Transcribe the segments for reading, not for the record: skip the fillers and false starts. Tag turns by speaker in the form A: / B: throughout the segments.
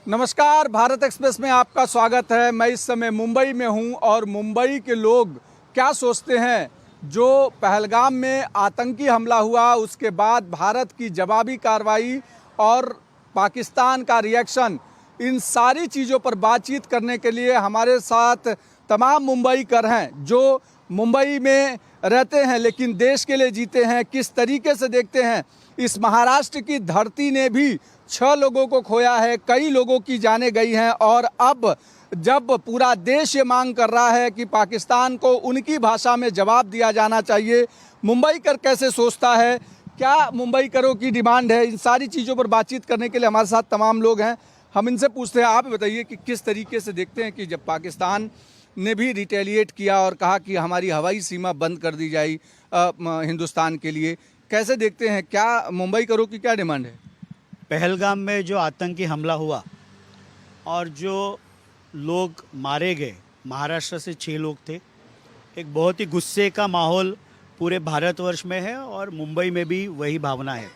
A: नमस्कार, भारत एक्सप्रेस में आपका स्वागत है। मैं इस समय मुंबई में हूं और मुंबई के लोग क्या सोचते हैं जो पहलगाम में आतंकी हमला हुआ, उसके बाद भारत की जवाबी कार्रवाई और पाकिस्तान का रिएक्शन, इन सारी चीज़ों पर बातचीत करने के लिए हमारे साथ तमाम मुंबईकर हैं जो मुंबई में रहते हैं लेकिन देश के लिए जीते हैं। किस तरीके से देखते हैं, इस महाराष्ट्र की धरती ने भी 6 लोगों को खोया है, कई लोगों की जानें गई हैं और अब जब पूरा देश ये मांग कर रहा है कि पाकिस्तान को उनकी भाषा में जवाब दिया जाना चाहिए, मुंबईकर कैसे सोचता है, क्या मुंबईकरों की डिमांड है, इन सारी चीज़ों पर बातचीत करने के लिए हमारे साथ तमाम लोग हैं। हम इनसे पूछते हैं, आप बताइए कि किस तरीके से देखते हैं कि जब पाकिस्तान ने भी रिटेलिएट किया और कहा कि हमारी हवाई सीमा बंद कर दी जाए हिंदुस्तान के लिए, कैसे देखते हैं, क्या मुंबईकरों की क्या डिमांड है?
B: पहलगाम में जो आतंकी हमला हुआ और जो लोग मारे गए, महाराष्ट्र से 6 लोग थे, एक बहुत ही गुस्से का माहौल पूरे भारतवर्ष में है और मुंबई में भी वही भावना है।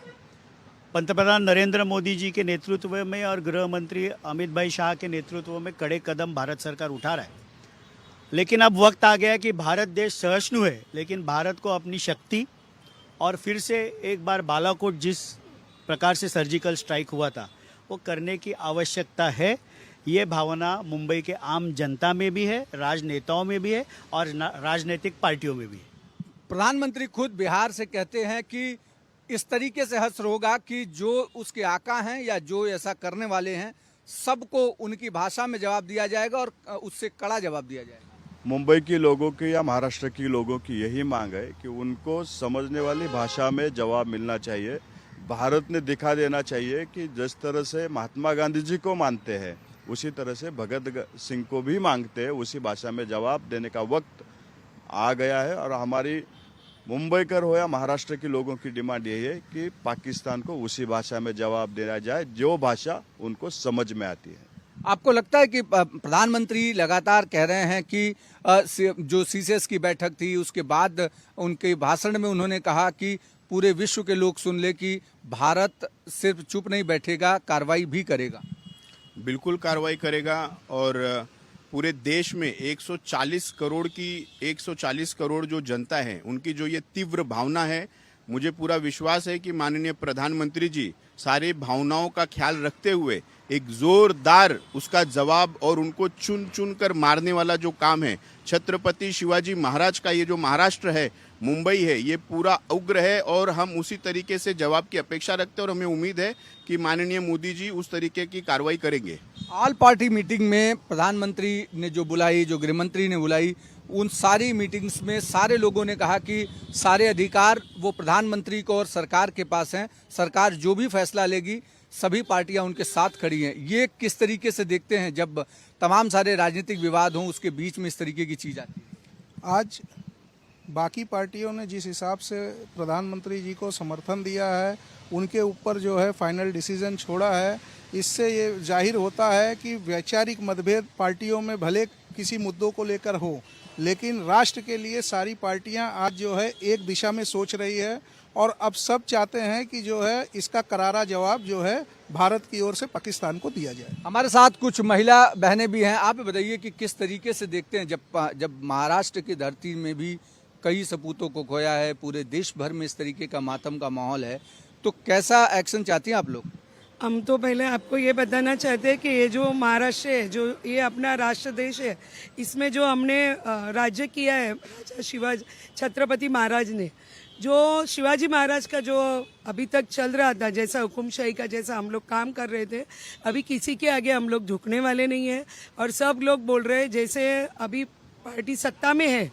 B: पंतप्रधान नरेंद्र मोदी जी के नेतृत्व में और गृह मंत्री अमित भाई शाह के नेतृत्व में कड़े कदम भारत सरकार उठा रहा है, लेकिन अब वक्त आ गया कि भारत देश सहिष्णु है, लेकिन भारत को अपनी शक्ति और फिर से एक बार बालाकोट जिस प्रकार से सर्जिकल स्ट्राइक हुआ था वो करने की आवश्यकता है। ये भावना मुंबई के आम जनता में भी है, राजनेताओं में भी है और राजनीतिक पार्टियों में भी है।
A: प्रधानमंत्री खुद बिहार से कहते हैं कि इस तरीके से हश्र होगा कि जो उसके आका हैं या जो ऐसा करने वाले हैं सबको उनकी भाषा में जवाब दिया जाएगा और उससे कड़ा जवाब दिया जाएगा।
C: मुंबई के लोगों की या महाराष्ट्र के लोगों की यही मांग है कि उनको समझने वाली भाषा में जवाब मिलना चाहिए। भारत ने दिखा देना चाहिए कि जिस तरह से महात्मा गांधी जी को मानते हैं उसी तरह से भगत सिंह को भी मांगते हैं, उसी भाषा में जवाब देने का वक्त आ गया है। और हमारी मुंबईकर हो या महाराष्ट्र के लोगों की डिमांड यही है कि पाकिस्तान को उसी भाषा में जवाब देना जाए जो भाषा उनको समझ में आती है।
A: आपको लगता है कि प्रधानमंत्री लगातार कह रहे हैं कि जो सीसीएस की बैठक थी उसके बाद उनके भाषण में उन्होंने कहा कि पूरे विश्व के लोग सुन ले कि भारत सिर्फ चुप नहीं बैठेगा, कार्रवाई भी करेगा।
D: बिल्कुल कार्रवाई करेगा और पूरे देश में 140 करोड़ जो जनता है उनकी जो ये तीव्र भावना है, मुझे पूरा विश्वास है कि माननीय प्रधानमंत्री जी सारी भावनाओं का ख्याल रखते हुए एक जोरदार उसका जवाब और उनको चुन चुन कर मारने वाला जो काम है, छत्रपति शिवाजी महाराज का ये जो महाराष्ट्र है, मुंबई है, ये पूरा उग्र है और हम उसी तरीके से जवाब की अपेक्षा रखते हैं और हमें उम्मीद है कि माननीय मोदी जी उस तरीके की कार्रवाई करेंगे।
A: ऑल पार्टी मीटिंग में प्रधानमंत्री ने जो बुलाई, जो गृहमंत्री ने बुलाई, उन सारी मीटिंग्स में सारे लोगों ने कहा कि सारे अधिकार वो प्रधानमंत्री को और सरकार के पास हैं, सरकार जो भी फैसला लेगी सभी पार्टियां उनके साथ खड़ी हैं। ये किस तरीके से देखते हैं जब तमाम सारे राजनीतिक विवाद हों उसके बीच में इस तरीके की चीज़ आती है?
E: आज बाकी पार्टियों ने जिस हिसाब से प्रधानमंत्री जी को समर्थन दिया है, उनके ऊपर जो है फाइनल डिसीजन छोड़ा है, इससे ये जाहिर होता है कि वैचारिक मतभेद पार्टियों में भले किसी मुद्दों को लेकर हो, लेकिन राष्ट्र के लिए सारी पार्टियां आज जो है एक दिशा में सोच रही है और अब सब चाहते हैं कि जो है इसका करारा जवाब जो है भारत की ओर से पाकिस्तान को दिया जाए।
A: हमारे साथ कुछ महिला बहनें भी हैं। आप बताइए कि किस तरीके से देखते हैं जब महाराष्ट्र की धरती में भी कई सपूतों को खोया है, पूरे देश भर में इस तरीके का मातम का माहौल है, तो कैसा एक्शन चाहती हैं आप लोग?
F: हम तो पहले आपको ये बताना चाहते हैं कि ये जो महाराष्ट्र है, जो ये अपना राष्ट्र देश है, इसमें जो हमने राज्य किया है राजा शिवाजी छत्रपति महाराज ने, जो शिवाजी महाराज का जो अभी तक चल रहा था, जैसा हुकुमशाही का जैसा हम लोग काम कर रहे थे, अभी किसी के आगे हम लोग झुकने वाले नहीं हैं। और सब लोग बोल रहे हैं जैसे अभी पार्टी सत्ता में है,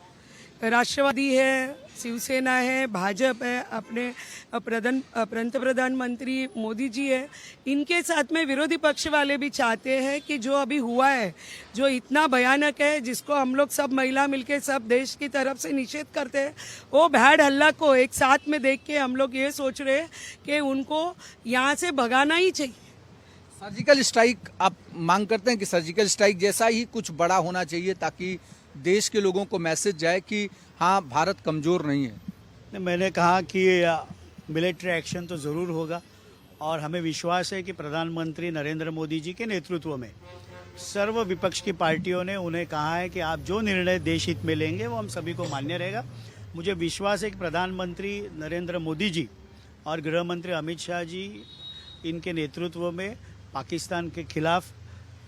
F: राष्ट्रवादी है, शिवसेना है, भाजपा है, अपने पंत प्रधानमंत्री मोदी जी है, इनके साथ में विरोधी पक्ष वाले भी चाहते हैं कि जो अभी हुआ है, जो इतना भयानक है, जिसको हम लोग सब महिला मिलके सब देश की तरफ से निषेध करते हैं, वो भैड़ हल्ला को एक साथ में देख के हम लोग ये सोच रहे हैं कि उनको यहाँ से भगाना ही चाहिए।
A: सर्जिकल स्ट्राइक आप मांग करते हैं कि सर्जिकल स्ट्राइक जैसा ही कुछ बड़ा होना चाहिए ताकि देश के लोगों को मैसेज जाए कि हाँ, भारत कमज़ोर नहीं है?
B: मैंने कहा कि मिलिट्री एक्शन तो ज़रूर होगा और हमें विश्वास है कि प्रधानमंत्री नरेंद्र मोदी जी के नेतृत्व में सर्व विपक्ष की पार्टियों ने उन्हें कहा है कि आप जो निर्णय देश हित में लेंगे वो हम सभी को मान्य रहेगा। मुझे विश्वास है कि प्रधानमंत्री नरेंद्र मोदी जी और गृह मंत्री अमित शाह जी इनके नेतृत्व में पाकिस्तान के खिलाफ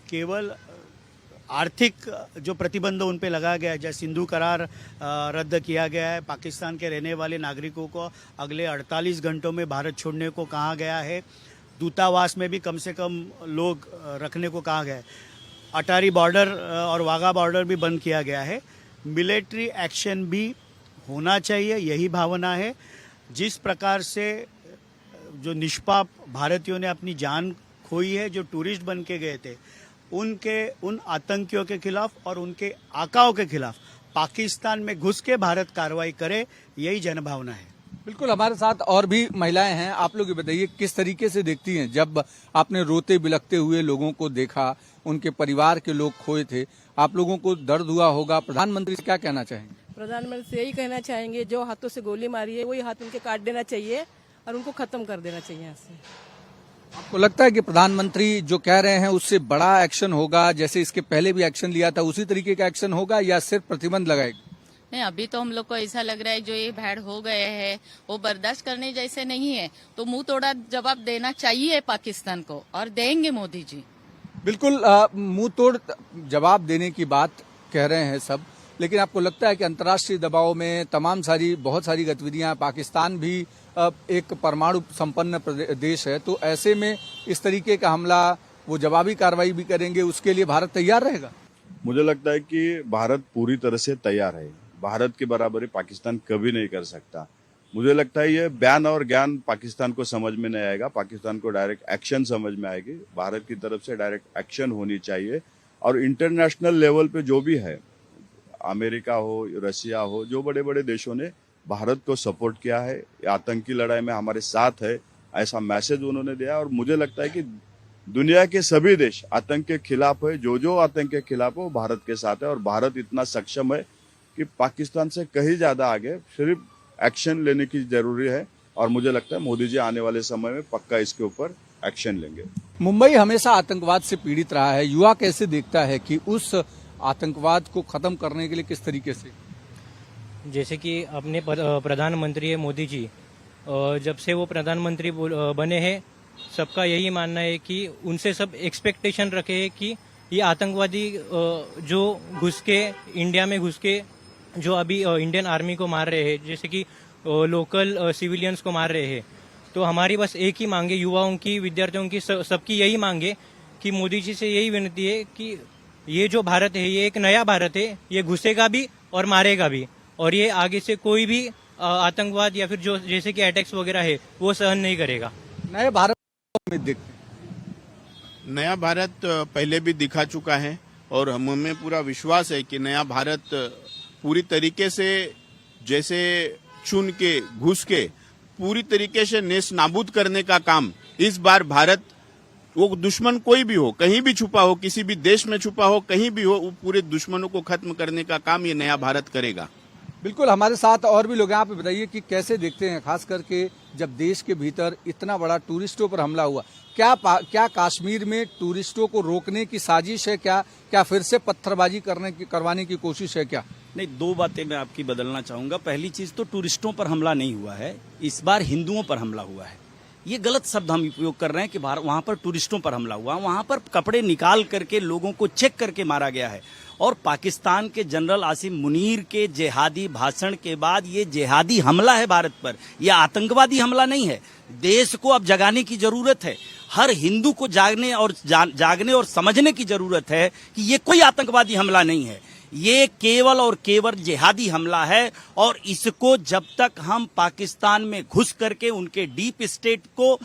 B: केवल आर्थिक जो प्रतिबंध उन पे लगा गया है, जैसे सिंधु करार रद्द किया गया है, पाकिस्तान के रहने वाले नागरिकों को अगले 48 घंटों में भारत छोड़ने को कहा गया है, दूतावास में भी कम से कम लोग रखने को कहा गया है, अटारी बॉर्डर और वाघा बॉर्डर भी बंद किया गया है, मिलिट्री एक्शन भी होना चाहिए, यही भावना है। जिस प्रकार से जो निष्पाप भारतीयों ने अपनी जान खोई है, जो टूरिस्ट बन के गए थे, उन आतंकियों के खिलाफ और उनके आकाओं के खिलाफ पाकिस्तान में घुस के भारत कार्रवाई करे, यही जनभावना है।
A: बिल्कुल, हमारे साथ और भी महिलाएं हैं। आप लोग ये बताइए किस तरीके से देखती हैं जब आपने रोते बिलखते हुए लोगों को देखा, उनके परिवार के लोग खोए थे, आप लोगों को दर्द हुआ होगा, प्रधानमंत्री से क्या कहना चाहेंगे?
G: प्रधानमंत्री से यही कहना चाहेंगे, जो हाथों से गोली मारी है वही हाथ उनके काट देना चाहिए और उनको खत्म कर देना चाहिए यहाँ से।
A: आपको लगता है कि प्रधानमंत्री जो कह रहे हैं उससे बड़ा एक्शन होगा, जैसे इसके पहले भी एक्शन लिया था उसी तरीके का एक्शन होगा, या सिर्फ प्रतिबंध लगाएगा?
H: नहीं, अभी तो हम लोग को ऐसा लग रहा है जो ये भैड़ हो गए हैं वो बर्दाश्त करने जैसे नहीं है, तो मुंह तोड़ा जवाब देना चाहिए पाकिस्तान को, और देंगे मोदी जी।
A: बिल्कुल, मुंह तोड़ जवाब देने की बात कह रहे हैं सब, लेकिन आपको लगता है कि अंतर्राष्ट्रीय दबाव में बहुत सारी गतिविधियां, पाकिस्तान भी एक परमाणु संपन्न देश है, तो ऐसे में इस तरीके का हमला, वो जवाबी कार्रवाई भी करेंगे, उसके लिए भारत तैयार रहेगा?
C: मुझे लगता है कि भारत पूरी तरह से तैयार है। भारत की बराबरी पाकिस्तान कभी नहीं कर सकता। मुझे लगता है ये बयान और ज्ञान पाकिस्तान को समझ में नहीं आएगा, पाकिस्तान को डायरेक्ट एक्शन समझ में आएगी। भारत की तरफ से डायरेक्ट एक्शन होनी चाहिए, और इंटरनेशनल लेवल पे जो भी है, अमेरिका हो, रशिया हो, जो बड़े बड़े देशों ने भारत को सपोर्ट किया है, आतंकी लड़ाई में हमारे साथ है, ऐसा मैसेज उन्होंने दिया। और मुझे लगता है कि दुनिया के सभी देश आतंक के खिलाफ है, जो आतंक के खिलाफ है वो भारत के साथ है, और भारत इतना सक्षम है कि पाकिस्तान से कहीं ज्यादा आगे सिर्फ एक्शन लेने की जरूरी है, और मुझे लगता है मोदी जी आने वाले समय में पक्का इसके ऊपर एक्शन लेंगे।
A: मुंबई हमेशा आतंकवाद से पीड़ित रहा है, युवा कैसे देखता है कि उस आतंकवाद को खत्म करने के लिए किस तरीके से?
I: जैसे कि अपने प्रधानमंत्री है मोदी जी, जब से वो प्रधानमंत्री बने हैं, सबका यही मानना है कि उनसे सब एक्सपेक्टेशन रखे हैं कि ये आतंकवादी जो घुस के इंडिया में घुस के जो अभी इंडियन आर्मी को मार रहे हैं, जैसे कि लोकल सिविलियंस को मार रहे हैं, तो हमारी बस एक ही मांगे, युवाओं की, विद्यार्थियों की, सबकी यही मांगे कि मोदी जी से यही विनती है कि ये जो भारत है ये एक नया भारत है, ये घुसेगा भी और मारेगा भी, और ये आगे से कोई भी आतंकवाद या फिर जो जैसे कि अटैक्स वगैरह है वो सहन नहीं करेगा।
A: नए भारत में देखते,
D: नया भारत पहले भी दिखा चुका है, और हमें पूरा विश्वास है कि नया भारत पूरी तरीके से, जैसे चुन के घुस के पूरी तरीके से नेस नाबूद करने का काम इस बार भारत, वो दुश्मन कोई भी हो, कहीं भी छुपा हो, किसी भी देश में छुपा हो, कहीं भी हो, वो पूरे दुश्मनों को खत्म करने का काम ये नया भारत करेगा।
A: बिल्कुल, हमारे साथ और भी लोग हैं। आप बताइए कि कैसे देखते हैं, खास करके जब देश के भीतर इतना बड़ा टूरिस्टों पर हमला हुआ, क्या कश्मीर में टूरिस्टों को रोकने की साजिश है? क्या फिर से पत्थरबाजी करवाने की कोशिश है क्या?
J: नहीं, दो बातें मैं आपकी बदलना चाहूंगा। पहली चीज तो टूरिस्टों पर हमला नहीं हुआ है, इस बार हिंदुओं पर हमला हुआ है। ये गलत शब्द हम उपयोग कर रहे हैं कि वहां पर टूरिस्टों पर हमला हुआ, वहां पर कपड़े निकाल करके लोगों को चेक करके मारा गया है। और पाकिस्तान के जनरल आसिम मुनीर के जिहादी भाषण के बाद ये जिहादी हमला है भारत पर, यह आतंकवादी हमला नहीं है। देश को अब जगाने की जरूरत है, हर हिंदू को जागने और समझने की जरूरत है कि ये कोई आतंकवादी हमला नहीं है, ये केवल और केवल जिहादी हमला है। और इसको जब तक हम पाकिस्तान में घुस करके उनके डीप स्टेट को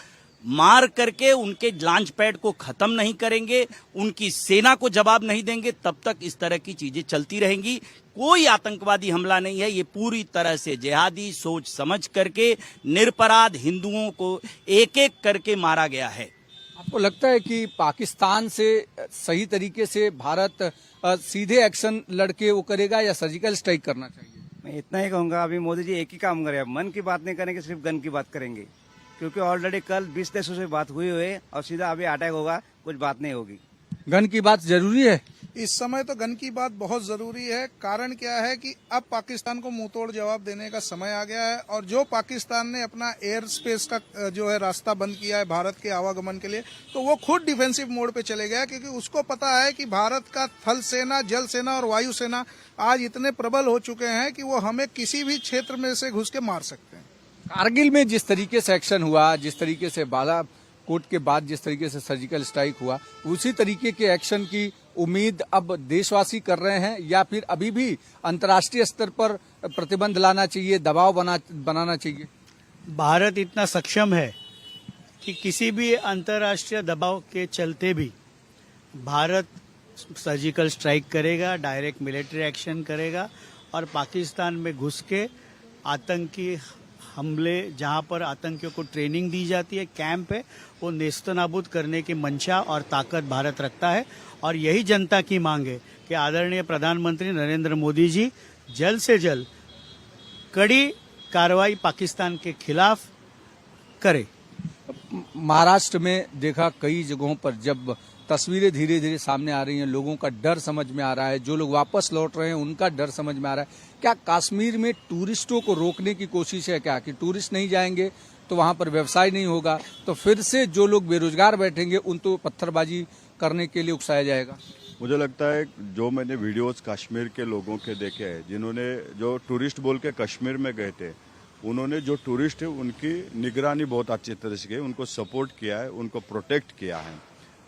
J: मार करके उनके लॉन्च पैड को खत्म नहीं करेंगे, उनकी सेना को जवाब नहीं देंगे, तब तक इस तरह की चीजें चलती रहेंगी। कोई आतंकवादी हमला नहीं है, ये पूरी तरह से जिहादी सोच समझ करके निरपराध हिंदुओं को एक एक करके मारा गया है।
A: आपको लगता है कि पाकिस्तान से सही तरीके से भारत सीधे एक्शन लड़के वो करेगा, या सर्जिकल स्ट्राइक करना चाहिए?
K: मैं इतना ही कहूंगा, अभी मोदी जी एक ही काम करे, मन की बात नहीं करेंगे, सिर्फ गन की बात करेंगे, क्योंकि ऑलरेडी कल 20 देशों से बात हुई है और सीधा अभी अटैक होगा, कुछ बात नहीं होगी।
A: गन की बात जरूरी है।
E: इस समय तो गन की बात बहुत जरूरी है। कारण क्या है कि अब पाकिस्तान को मुंहतोड़ जवाब देने का समय आ गया है, और जो पाकिस्तान ने अपना एयर स्पेस का जो है रास्ता बंद किया है भारत के आवागमन के लिए, तो वो खुद डिफेंसिव मोड पे चले गया, क्योंकि उसको पता है कि भारत का थल सेना, जल सेना और वायु सेना आज इतने प्रबल हो चुके हैं कि वो हमें किसी भी क्षेत्र में से घुस के मार सकते हैं।
A: कारगिल में जिस तरीके से एक्शन हुआ, जिस तरीके से बालाकोट के बाद जिस तरीके से सर्जिकल स्ट्राइक हुआ, उसी तरीके के एक्शन की उम्मीद अब देशवासी कर रहे हैं, या फिर अभी भी अंतर्राष्ट्रीय स्तर पर प्रतिबंध लाना चाहिए, दबाव बनाना चाहिए?
B: भारत इतना सक्षम है कि किसी भी अंतर्राष्ट्रीय दबाव के चलते भी भारत सर्जिकल स्ट्राइक करेगा, डायरेक्ट मिलिट्री एक्शन करेगा, और पाकिस्तान में घुस के आतंकी हमले, जहां पर आतंकियों को ट्रेनिंग दी जाती है, कैंप है, वो नेस्तनाबूद करने की मंशा और ताकत भारत रखता है। और यही जनता की मांग है कि आदरणीय प्रधानमंत्री नरेंद्र मोदी जी जल्द से जल्द कड़ी कार्रवाई पाकिस्तान के खिलाफ करें।
A: महाराष्ट्र में देखा कई जगहों पर जब तस्वीरें धीरे धीरे सामने आ रही हैं, लोगों का डर समझ में आ रहा है, जो लोग वापस लौट रहे हैं उनका डर समझ में आ रहा है। क्या कश्मीर में टूरिस्टों को रोकने की कोशिश है क्या, कि टूरिस्ट नहीं जाएंगे तो वहां पर व्यवसाय नहीं होगा, तो फिर से जो लोग बेरोजगार बैठेंगे उन तो पत्थरबाजी करने के लिए उकसाया जाएगा?
C: मुझे लगता है जो मैंने वीडियोस कश्मीर के लोगों के देखे हैं, जिन्होंने जो टूरिस्ट बोल के कश्मीर में गए थे, उन्होंने जो टूरिस्ट है उनकी निगरानी बहुत अच्छी तरह से की, उनको सपोर्ट किया है, उनको प्रोटेक्ट किया है।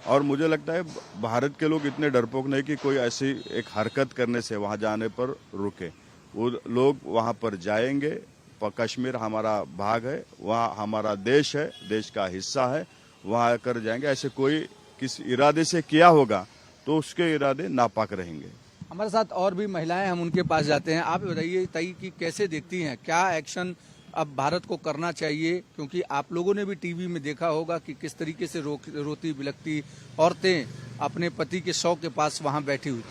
C: और मुझे लगता है भारत के लोग इतने डरपोक नहीं कि कोई ऐसी एक हरकत करने से वहां जाने पर रुके। वो लोग वहां पर जाएंगे। कश्मीर हमारा भाग है, वहाँ हमारा देश है, देश का हिस्सा है, वहाँ कर जाएंगे। ऐसे कोई किस इरादे से किया होगा तो उसके इरादे नापाक रहेंगे।
A: हमारे साथ और भी महिलाएं, हम उनके पास जाते हैं। आप बताइए ताई कि कैसे देखती हैं, क्या एक्शन अब भारत को करना चाहिए, क्योंकि आप लोगों ने भी टीवी में देखा होगा कि किस तरीके से रोती बिलखती औरतें अपने पति के शव के पास वहां बैठी हुई।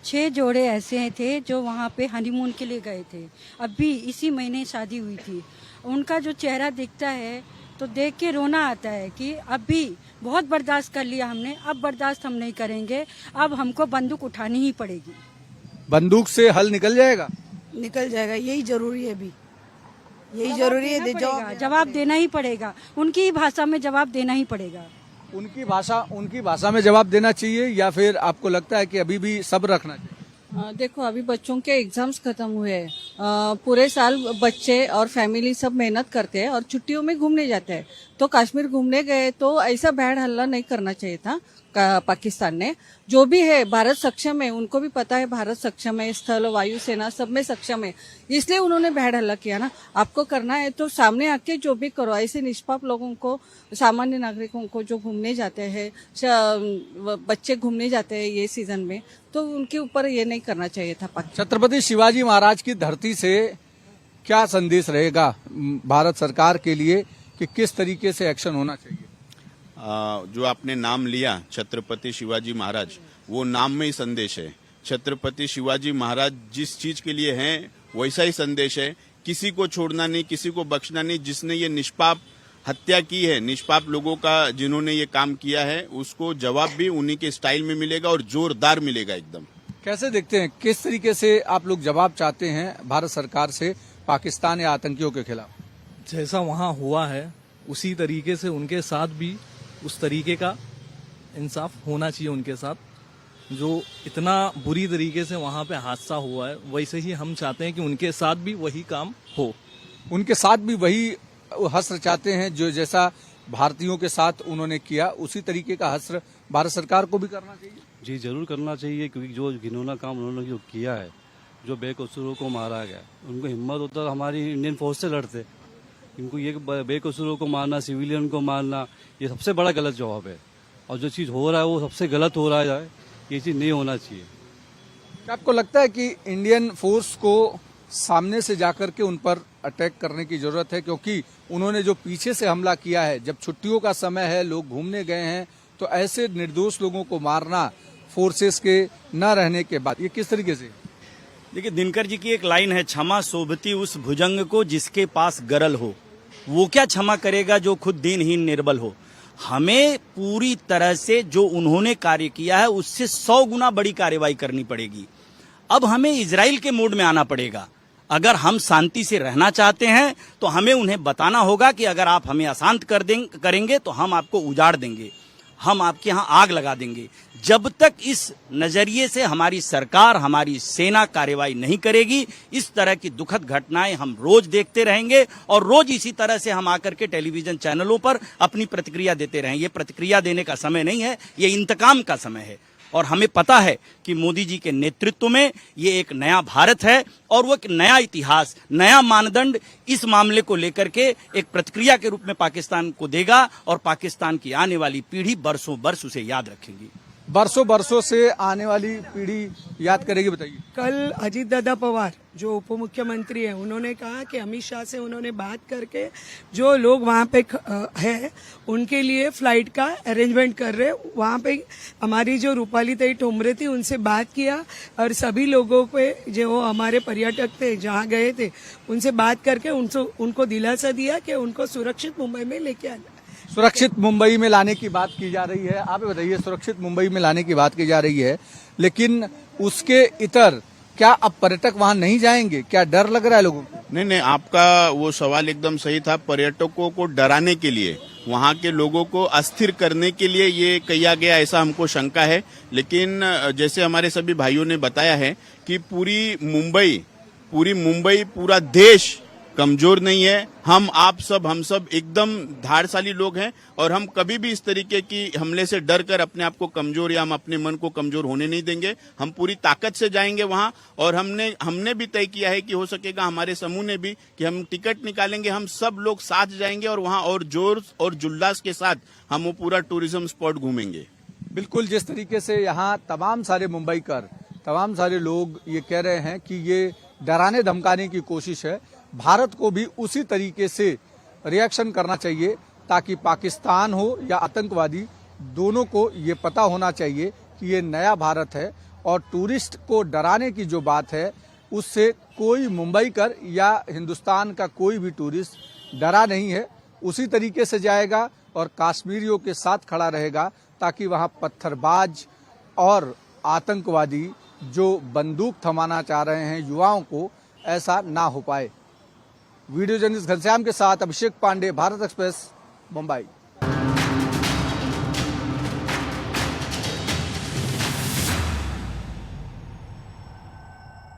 L: 6 जोड़े ऐसे थे जो वहाँ पे हनीमून के लिए गए थे, अभी इसी महीने शादी हुई थी। उनका जो चेहरा दिखता है तो देख के रोना आता है कि अभी बहुत बर्दाश्त कर लिया हमने, अब बर्दाश्त हम नहीं करेंगे, अब हमको बंदूक उठानी ही पड़ेगी।
A: बंदूक से हल निकल जाएगा?
F: निकल जाएगा, यही जरूरी है अभी, यही जरूरी है।
L: जवाब देना ही पड़ेगा, उनकी ही भाषा में जवाब देना ही पड़ेगा।
A: उनकी भाषा में जवाब देना चाहिए, या फिर आपको लगता है कि अभी भी सब्र रखना चाहिए?
G: देखो, अभी बच्चों के एग्जाम्स खत्म हुए हैं, पूरे साल बच्चे और फैमिली सब मेहनत करते हैं और छुट्टियों में घूमने जाते हैं। तो कश्मीर घूमने गए तो ऐसा भैड़ हल्ला नहीं करना चाहिए था। पाकिस्तान ने जो भी है, भारत सक्षम है, उनको भी पता है भारत सक्षम है, स्थल वायु सेना सब में सक्षम है, इसलिए उन्होंने भैड़ हल्ला किया ना। आपको करना है तो सामने आके जो भी करो। ऐसे निष्पाप लोगों को, सामान्य नागरिकों को जो घूमने जाते हैं, बच्चे घूमने जाते हैं ये सीजन में, तो उनके ऊपर ये नहीं करना चाहिए था।
A: छत्रपति शिवाजी महाराज की धरती से क्या संदेश रहेगा भारत सरकार के लिए कि किस तरीके से एक्शन होना चाहिए?
D: जो आपने नाम लिया छत्रपति शिवाजी महाराज, वो नाम में ही संदेश है। छत्रपति शिवाजी महाराज जिस चीज के लिए हैं वैसा ही संदेश है। किसी को छोड़ना नहीं, किसी को बख्शना नहीं। जिसने ये निष्पाप हत्या की है, निष्पाप लोगों का जिन्होंने ये काम किया है, उसको जवाब भी उन्हीं के स्टाइल में मिलेगा और जोरदार मिलेगा एकदम।
A: कैसे देखते हैं, किस तरीके से आप लोग जवाब चाहते हैं भारत सरकार से पाकिस्तान या आतंकियों के खिलाफ?
M: जैसा वहाँ हुआ है उसी तरीके से उनके साथ भी उस तरीके का इंसाफ होना चाहिए उनके साथ। जो इतना बुरी तरीके से वहाँ पे हादसा हुआ है, वैसे ही हम चाहते हैं कि उनके साथ भी वही काम हो।
A: उनके साथ भी वही हश्र चाहते हैं जो जैसा भारतीयों के साथ उन्होंने किया, उसी तरीके का हश्र भारत सरकार को भी करना चाहिए।
N: जी जरूर करना चाहिए, क्योंकि जो घिनौना काम उन्होंने जो किया है, जो बेकसूरों को मारा गया, उनको हिम्मत होता तो हमारी इंडियन फोर्स से लड़ते। इनको ये बेकसूरों को मारना, सिविलियन को मारना, ये सबसे बड़ा गलत जवाब है। और जो चीज़ हो रहा है वो सबसे गलत हो रहा है, ये चीज़ नहीं होना चाहिए।
A: क्या आपको लगता है कि इंडियन फोर्स को सामने से जाकर के उन पर अटैक करने की जरूरत है, क्योंकि उन्होंने जो पीछे से हमला किया है, जब छुट्टियों का समय है, लोग घूमने गए हैं, तो ऐसे निर्दोष लोगों को मारना फोर्सेस के न रहने के बाद, ये किस तरीके से?
J: देखिए, दिनकर जी की एक लाइन है, क्षमा शोभती उस भुजंग को जिसके पास गरल हो। वो क्या क्षमा करेगा जो खुद दीनहीन निर्बल हो। हमें पूरी तरह से जो उन्होंने कार्य किया है उससे 100 गुना बड़ी कार्रवाई करनी पड़ेगी। अब हमें इजराइल के मोड में आना पड़ेगा। अगर हम शांति से रहना चाहते हैं तो हमें उन्हें बताना होगा कि अगर आप हमें अशांत करेंगे तो हम आपको उजाड़ देंगे, हम आपके यहाँ आग लगा देंगे। जब तक इस नजरिए से हमारी सरकार, हमारी सेना कार्रवाई नहीं करेगी, इस तरह की दुखद घटनाएं हम रोज देखते रहेंगे और रोज इसी तरह से हम आकर के टेलीविजन चैनलों पर अपनी प्रतिक्रिया देते रहेंगे। ये प्रतिक्रिया देने का समय नहीं है, ये इंतकाम का समय है। और हमें पता है कि मोदी जी के नेतृत्व में ये एक नया भारत है और वो एक नया इतिहास, नया मानदंड इस मामले को लेकर के एक प्रतिक्रिया के रूप में पाकिस्तान को देगा और पाकिस्तान की आने वाली पीढ़ी बरसों बरस उसे याद रखेगी।
A: बरसों से आने वाली पीढ़ी याद करेगी। बताइए,
F: कल अजीत दादा पवार जो उप मुख्यमंत्री है, उन्होंने कहा कि अमित शाह से उन्होंने बात करके जो लोग वहाँ पे है उनके लिए फ्लाइट का अरेंजमेंट कर रहे। वहाँ पे हमारी जो रूपाली ताई ठोमरे थी उनसे बात किया और सभी लोगों पे जो हमारे पर्यटक थे जहाँ गए थे उनसे बात करके उनको दिलासा दिया कि उनको सुरक्षित मुंबई में लेके आना।
A: सुरक्षित मुंबई में लाने की बात की जा रही है। आप बताइए, सुरक्षित मुंबई में लाने की बात की जा रही है, लेकिन उसके इतर क्या अब पर्यटक वहां नहीं जाएंगे? क्या डर लग रहा है लोगों को?
D: नहीं, आपका वो सवाल एकदम सही था। पर्यटकों को डराने के लिए, वहाँ के लोगों को अस्थिर करने के लिए ये किया गया, ऐसा हमको शंका है। लेकिन जैसे हमारे सभी भाइयों ने बताया है कि पूरी मुंबई पूरा देश कमजोर नहीं है। हम सब एकदम धारशाली लोग हैं और हम कभी भी इस तरीके की हमले से डर कर अपने आप को कमजोर या हम अपने मन को कमजोर होने नहीं देंगे। हम पूरी ताकत से जाएंगे वहां और हमने भी तय किया है कि हो सकेगा हमारे समूह ने भी कि हम टिकट निकालेंगे, हम सब लोग साथ जाएंगे और वहां और जोर और जुल्लास के साथ हम वो पूरा टूरिज्म स्पॉट घूमेंगे।
A: बिल्कुल, जिस तरीके से यहाँ तमाम सारे मुंबईकर, तमाम सारे लोग ये कह रहे हैं कि ये डराने धमकाने की कोशिश है, भारत को भी उसी तरीके से रिएक्शन करना चाहिए ताकि पाकिस्तान हो या आतंकवादी, दोनों को ये पता होना चाहिए कि ये नया भारत है और टूरिस्ट को डराने की जो बात है उससे कोई मुंबईकर या हिंदुस्तान का कोई भी टूरिस्ट डरा नहीं है। उसी तरीके से जाएगा और कश्मीरियों के साथ खड़ा रहेगा ताकि वहाँ पत्थरबाज और आतंकवादी जो बंदूक थमाना चाह रहे हैं युवाओं को, ऐसा ना हो पाए। वीडियो जर्नलिस्ट घनश्याम के साथ अभिषेक पांडे, भारत एक्सप्रेस, मुंबई।